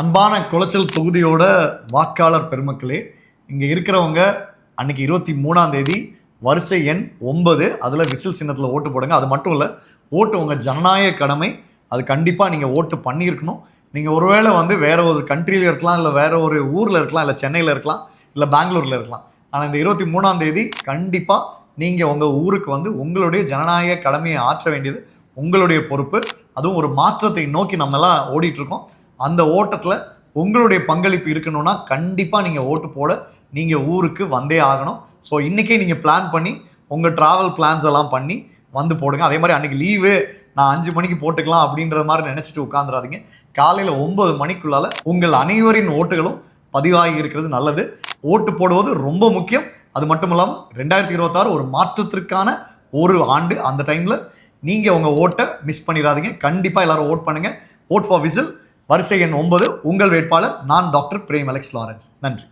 அன்பான குளச்சல் தொகுதியோட வாக்காளர் பெருமக்களே, இங்கே இருக்கிறவங்க அன்னைக்கு 23ஆம் தேதி வரிசை எண் 9 அதில் விசில் சின்னத்தில் ஓட்டு போடுங்க. அது மட்டும் இல்லை, ஓட்டு உங்கள் ஜனநாயக கடமை. அது கண்டிப்பாக நீங்கள் ஓட்டு பண்ணியிருக்கணும். நீங்கள் ஒருவேளை வேற ஒரு கண்ட்ரியில் இருக்கலாம், இல்லை வேற ஒரு ஊரில் இருக்கலாம், இல்லை சென்னையில் இருக்கலாம், இல்லை பெங்களூரில் இருக்கலாம். ஆனால் இந்த 23ஆம் தேதி கண்டிப்பாக நீங்கள் உங்கள் ஊருக்கு உங்களுடைய ஜனநாயக கடமையை ஆற்ற வேண்டியது உங்களுடைய பொறுப்பு. அதுவும் ஒரு மாற்றத்தை நோக்கி நம்மெல்லாம் ஓடிட்டுருக்கோம். அந்த ஓட்டத்தில் உங்களுடைய பங்களிப்பு இருக்கணும்னா கண்டிப்பாக நீங்கள் ஓட்டு போட நீங்கள் ஊருக்கு வந்தே ஆகணும். ஸோ இன்றைக்கே நீங்கள் பிளான் பண்ணி உங்கள் ட்ராவல் பிளான்ஸ் எல்லாம் பண்ணி போடுங்க. அதே மாதிரி அன்றைக்கி லீவு, நான் 5 மணிக்கு போட்டுக்கலாம் அப்படின்ற மாதிரி நினச்சிட்டு உட்காந்துடாதீங்க. காலையில் 9 மணிக்குள்ளால் உங்கள் அனைவரின் ஓட்டுகளும் பதிவாகி இருக்கிறது நல்லது. ஓட்டு போடுவது ரொம்ப முக்கியம். அது மட்டும் இல்லாமல் 2026 ஒரு மாற்றத்திற்கான ஒரு ஆண்டு. அந்த டைமில் நீங்கள் உங்கள் ஓட்டை மிஸ் பண்ணிடாதீங்க. கண்டிப்பாக எல்லாரும் ஓட் பண்ணுங்கள். ஓட் ஃபார் விசில் வரிசை எண் 9 உங்கள் வேட்பாளர் நான் டாக்டர் பிரேம் அலெக்ஸ் லாரன்ஸ். நன்றி.